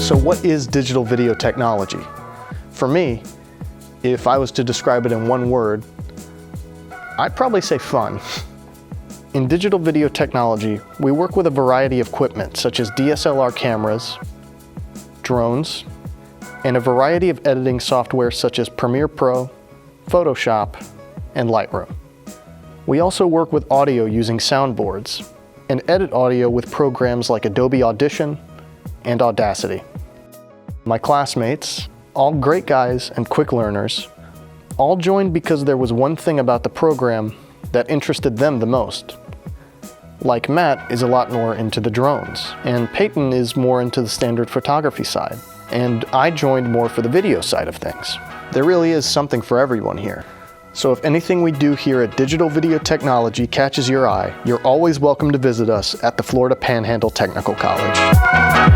So what is digital video technology? For me, if I was to describe it in one word, I'd probably say fun. In digital video technology, we work with a variety of equipment such as DSLR cameras, drones, and a variety of editing software such as Premiere Pro, Photoshop, and Lightroom. We also work with audio using soundboards and edit audio with programs like Adobe Audition and Audacity. My classmates, all great guys and quick learners, all joined because there was one thing about the program that interested them the most. Like Matt is a lot more into the drones, and Peyton is more into the standard photography side, and I joined more for the video side of things. There really is something for everyone here. So if anything we do here at Digital Video Technology catches your eye, you're always welcome to visit us at the Florida Panhandle Technical College.